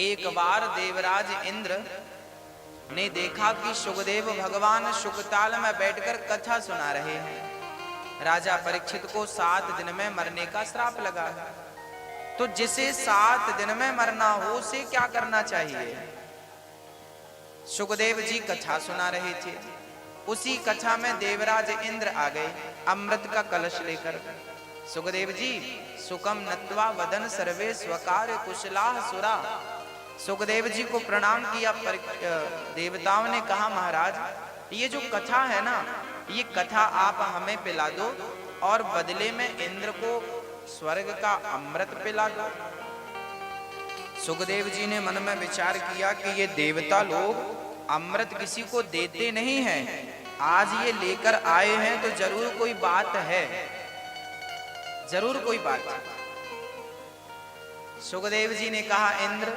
एक बार देवराज इंद्र ने देखा कि सुखदेव भगवान सुखताल में बैठकर कथा सुना रहे हैं। राजा परीक्षित को 7 दिन में मरने का श्राप लगा है, तो जिसे 7 दिन में मरना हो उसे क्या करना चाहिए? सुखदेव जी कथा सुना रहे थे। उसी कथा में देवराज इंद्र आ गए अमृत का कलश लेकर। सुखदेव जी सुकम नत्वा वदन सर्वे स्वकार कुशलाः सुरा। सुखदेव जी को प्रणाम किया। देवताओं ने कहा महाराज ये जो कथा है ना, ये कथा आप हमें पिला दो और बदले में इंद्र को स्वर्ग का अमृत पिला दो। सुखदेव जी ने मन में विचार किया कि ये देवता लोग अमृत किसी को देते नहीं हैं, आज ये लेकर आए हैं तो जरूर कोई बात है, जरूर कोई बात है। सुखदेव जी ने कहा इंद्र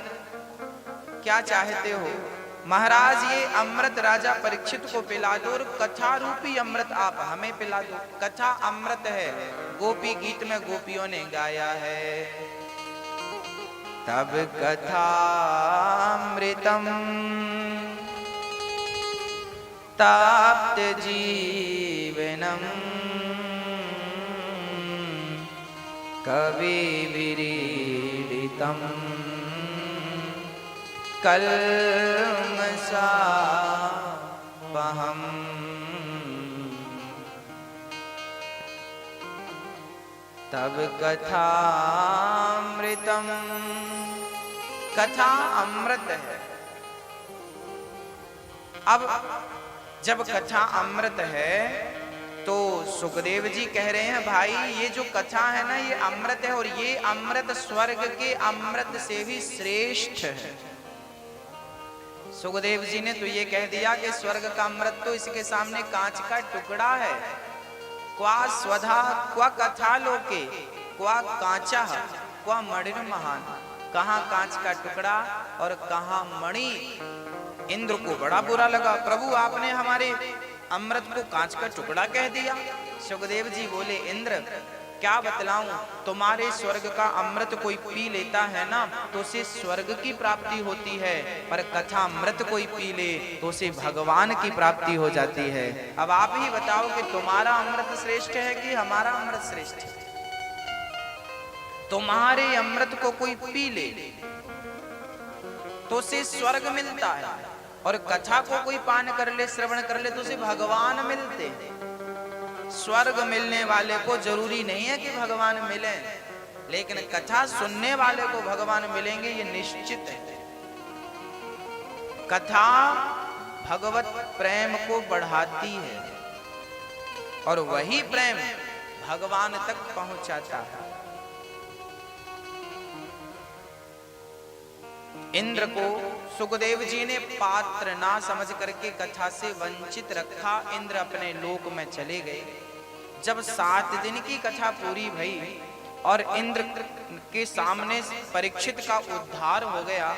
क्या चाहते हो? महाराज ये अमृत राजा परीक्षित को पिला दो और कथा रूपी अमृत आप हमें पिला दो। कथा अमृत है, गोपी गीत में गोपियों ने गाया है। तब कथा अमृतम ताप्त जीवनम कवि विरीडितम कल्मषापहम्। तब कथामृतम, कथा अमृत है। अब जब कथा अमृत है तो सुखदेव जी कह रहे हैं भाई ये जो कथा है ना ये अमृत है, और ये अमृत स्वर्ग के अमृत से भी श्रेष्ठ है। सुखदेव जी ने तो ये कह दिया कि स्वर्ग का अमृत तो इसके सामने कांच का टुकड़ा है। क्वा स्वधा क्वा कथा लोके क्वा कांचा क्वा मणिर महान। कहाँ कांच का टुकड़ा और कहाँ मणि। इंद्र को बड़ा बुरा लगा, प्रभु आपने हमारे अमृत को कांच का टुकड़ा कह दिया। सुखदेव जी बोले इंद्र क्या बतलाऊं, तुम्हारे स्वर्ग का अमृत कोई पी लेता है ना तो उसे स्वर्ग की प्राप्ति होती है, पर कथा अमृत कोई पी ले तो उसे भगवान की प्राप्ति हो जाती है। अब आप ही बताओ कि तुम्हारा अमृत श्रेष्ठ है कि हमारा अमृत श्रेष्ठ है? तुम्हारे अमृत को कोई पी ले तो उसे स्वर्ग मिलता है, और कथा को कोई पान कर ले, श्रवण कर ले तो उसे भगवान मिलते हैं। स्वर्ग मिलने वाले को जरूरी नहीं है कि भगवान मिले, लेकिन कथा सुनने वाले को भगवान मिलेंगे ये निश्चित है। कथा भगवत प्रेम को बढ़ाती है और वही प्रेम भगवान तक पहुंचाता है। इंद्र को सुखदेव जी ने पात्र ना समझ करके कथा से वंचित रखा। इंद्र अपने लोक में चले गए। जब 7 दिन की कथा पूरी भई और इंद्र के सामने परीक्षित का उद्धार हो गया,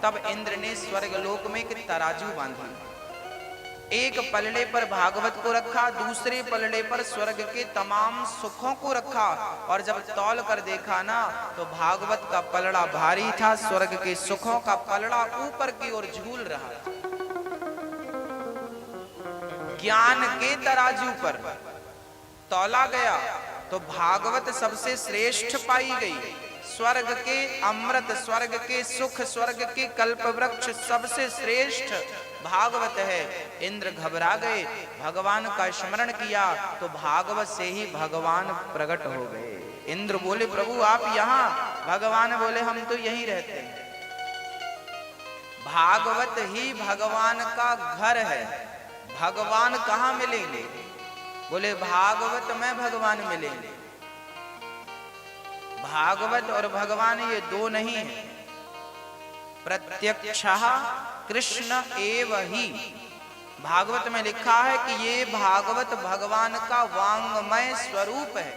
तब इंद्र ने स्वर्गलोक में एक तराजू बांधी। एक पलड़े पर भागवत को रखा, दूसरे पलड़े पर स्वर्ग के तमाम सुखों को रखा, और जब तौल कर देखा ना तो भागवत का पलड़ा भारी था, स्वर्ग के सुखों का पलड़ा ऊपर की ओर झूल रहा था। ज्ञान के तराजू पर तौला गया तो भागवत सबसे श्रेष्ठ पाई गई। स्वर्ग के अमृत, स्वर्ग के सुख, स्वर्ग के कल्प वृक्ष सबसे श्रेष्ठ भागवत है। इंद्र घबरा गए, भगवान का स्मरण किया तो भागवत से ही भगवान प्रकट हो गए। इंद्र बोले प्रभु आप यहाँ? भगवान बोले हम तो यहीं रहते हैं। भागवत ही भगवान का घर है। भगवान कहाँ मिलेंगे? बोले भागवत में भगवान मिलेंगे। भागवत और भगवान ये दो नहीं है, प्रत्यक्षः कृष्ण एव ही। भागवत में लिखा है कि ये भागवत भगवान का वांगमय स्वरूप है।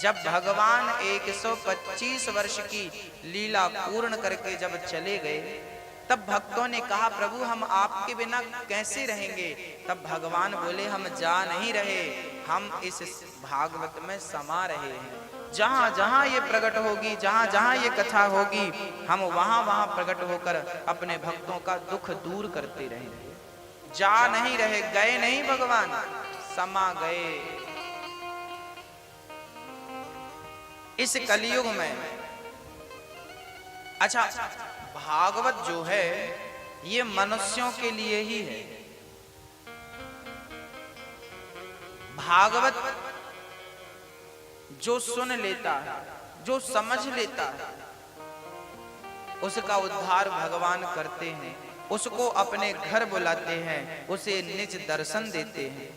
जब भगवान 125 वर्ष की लीला पूर्ण करके जब चले गए, तब भक्तों ने कहा प्रभु हम आपके बिना कैसे रहेंगे? तब भगवान बोले हम जा नहीं रहे, हम इस भागवत में समा रहे हैं। जहां जहां ये प्रकट होगी, जहां जहां ये कथा होगी, हम वहां वहां प्रकट होकर अपने भक्तों का दुख दूर करते रहेंगे। जा नहीं रहे, गए नहीं भगवान, समा गए। इस कलयुग में अच्छा, भागवत जो है ये मनुष्यों के लिए ही है। भागवत जो सुन लेता है, जो समझ लेता है, उसका उद्धार भगवान करते हैं, उसको अपने घर बुलाते हैं, उसे निज दर्शन देते हैं।